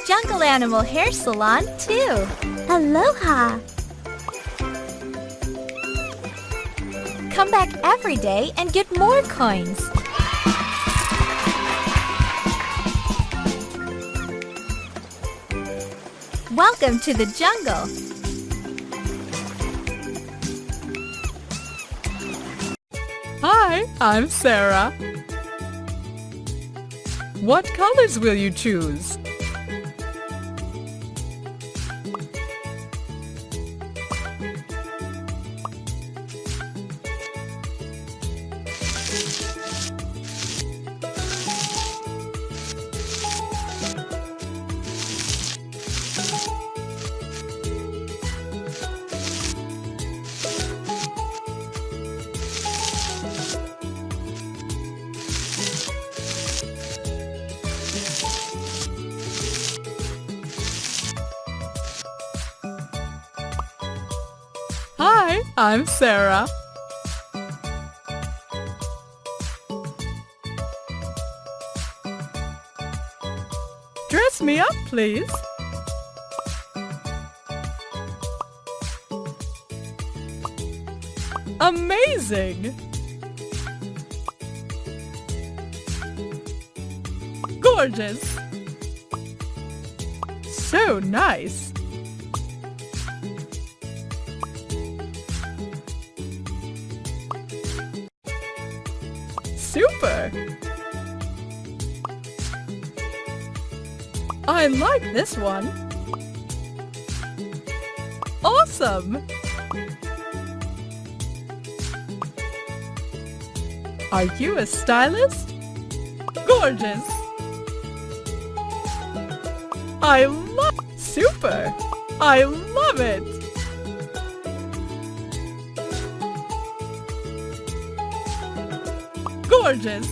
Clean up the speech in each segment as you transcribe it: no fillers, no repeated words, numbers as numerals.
Jungle Animal Hair Salon, too. Aloha! Come back every day and get more coins. Welcome to the jungle. Hi, I'm Sarah. What colors will you choose? Hi, I'm Sarah. Dress me up, please. Amazing! Gorgeous! So nice! Super! I like this one. Awesome! Are you a stylist? Gorgeous! I love... Super! I love it! Gorgeous!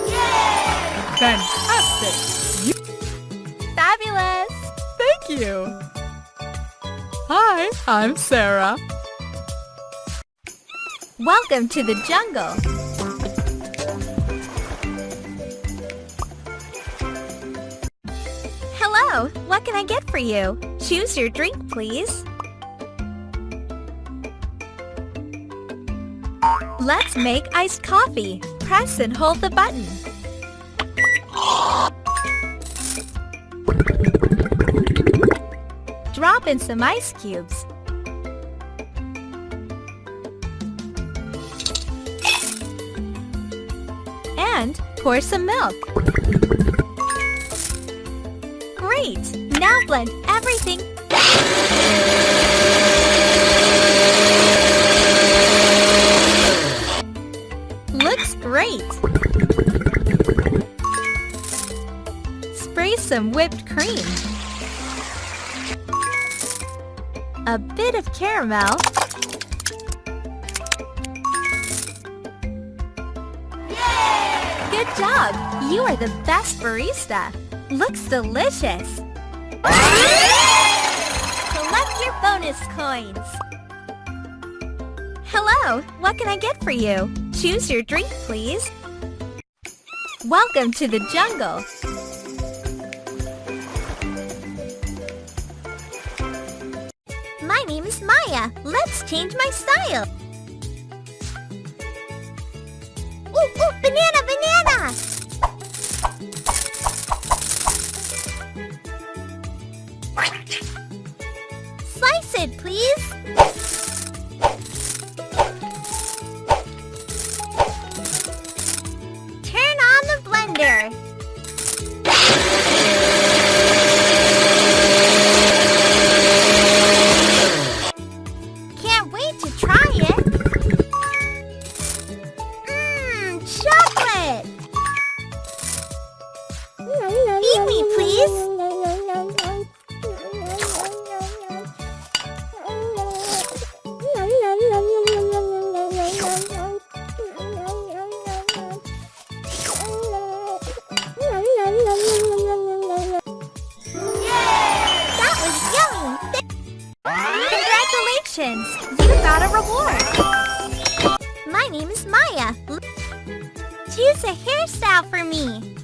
Yay! Fantastic! Fabulous! Thank you! Hi, I'm Sarah. Welcome to the jungle. Hello, what can I get for you? Choose your drink, please. Let's make iced coffee. Press and hold the button. Drop in some ice cubes. And pour some milk. Great! Now blend everything. Looks great! Spray some whipped cream. A bit of caramel. Yay! Good job! You are the best barista. Looks delicious. Collect your bonus coins. Hello, what can I get for you? Choose your drink, please. Welcome to the jungle. My name is Maya. Let's change my style. Ooh, banana, banana! Slice it, please. Turn on the blender. Can't wait to try it. Chocolate! Feed me, please. That was yummy! Congratulations! You got a reward! My name is Maya. Choose a hairstyle for me.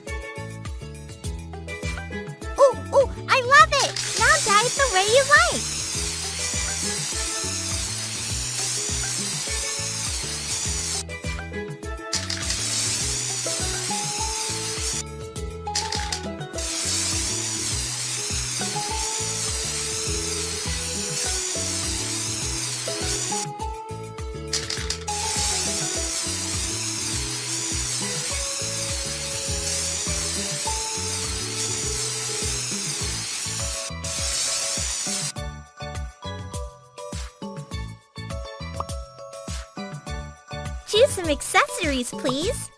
Choose some accessories, please.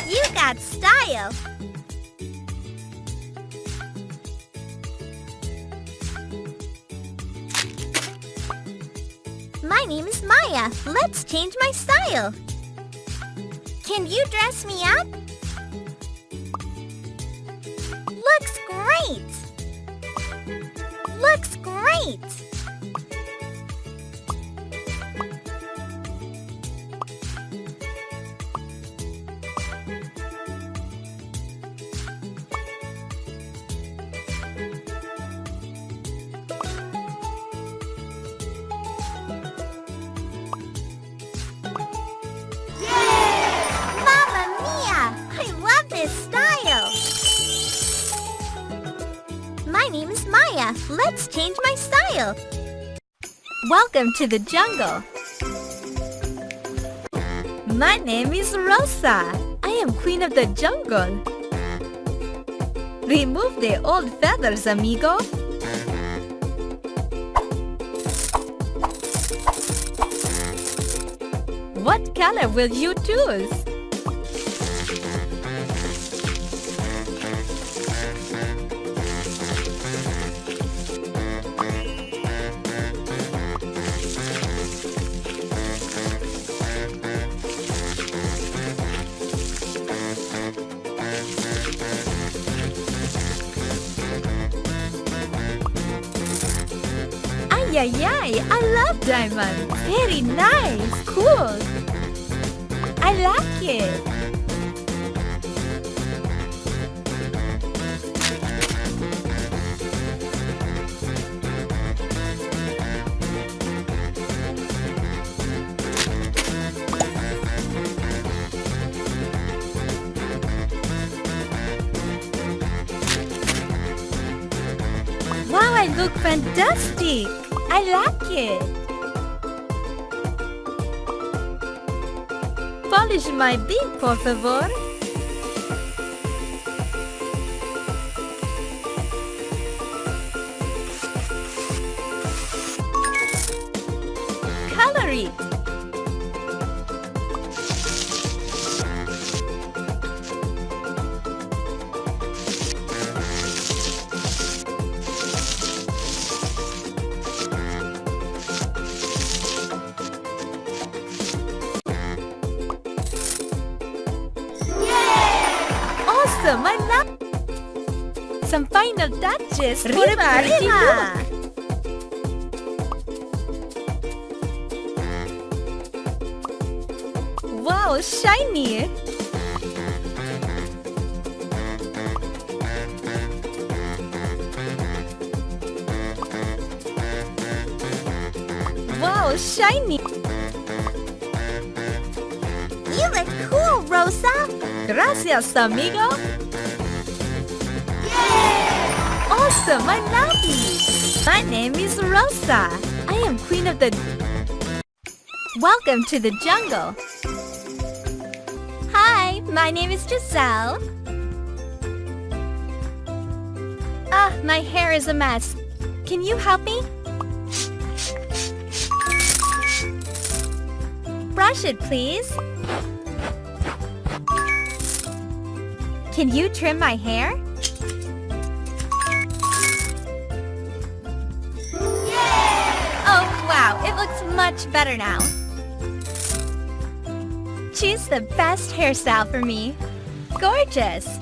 You got style. My name is Maya. Let's change my style. Can you dress me up? Looks great! Looks great! Mamma mia! I love this style! My name is Maya. Let's change my style. Welcome to the jungle. My name is Rosa. I am queen of the jungle. Remove the old feathers, amigo. What color will you choose? Ay, ay, ay, I love diamonds. Very nice, cool. I like it. Wow, I look fantastic. I like it. Polish my beak, por favor. Color it. Awesome, I love. Some final touches. Riba, riba. Wow, shiny. Wow, shiny. You look cool, Rosa. Gracias, amigo. Awesome, I love you. My name is Rosa. I am queen of the... Welcome to the jungle. Hi, my name is Giselle. Ah, my hair is a mess. Can you help me? Brush it, please. Can you trim my hair? Oh, wow, it looks much better now. Choose the best hairstyle for me. Gorgeous.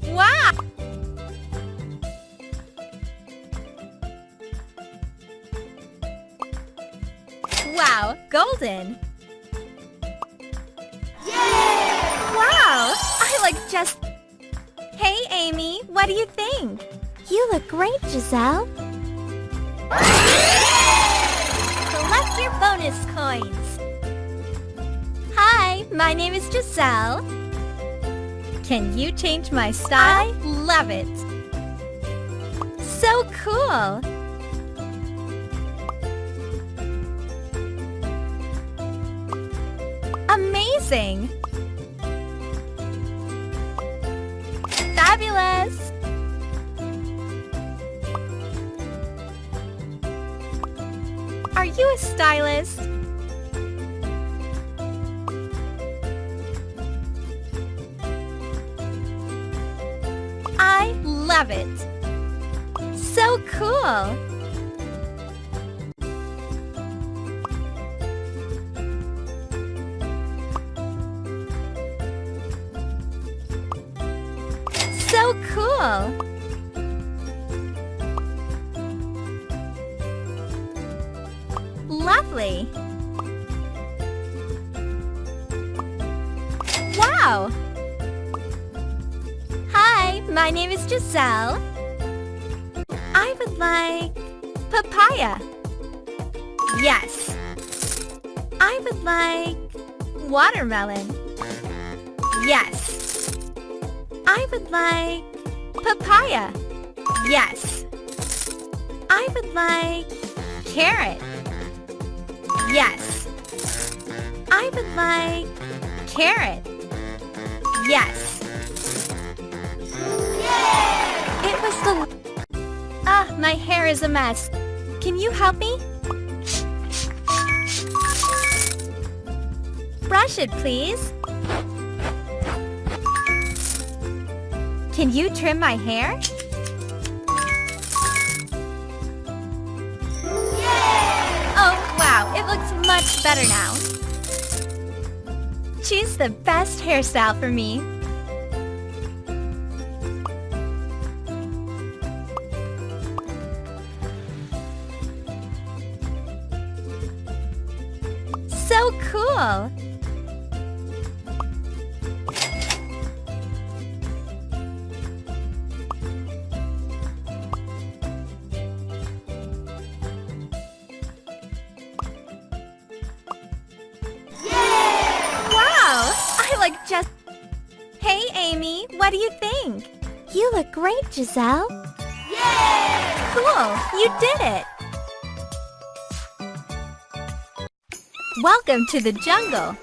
Wow! Wow, golden. Wow, I look just... Hey, Amy, what do you think? You look great, Giselle. Collect your bonus coins. Hi, my name is Giselle. Can you change my style? I love it. So cool. amazing! Fabulous! Are you a stylist? I love it! So cool! So cool! Lovely! Wow! Hi, my name is Giselle. I would like papaya. Yes. I would like watermelon. Yes. I would like papaya. Yes. I would like carrot. Yes. I would like carrot. Yes. Yay! It was the... Ah, my hair is a mess. Can you help me? Brush it, please. Can you trim my hair? Yay! Oh, wow, it looks much better now. Choose the best hairstyle for me. So cool! Just... Hey, Amy, what do you think? You look great, Giselle. Yay! Cool, you did it! Welcome to the jungle.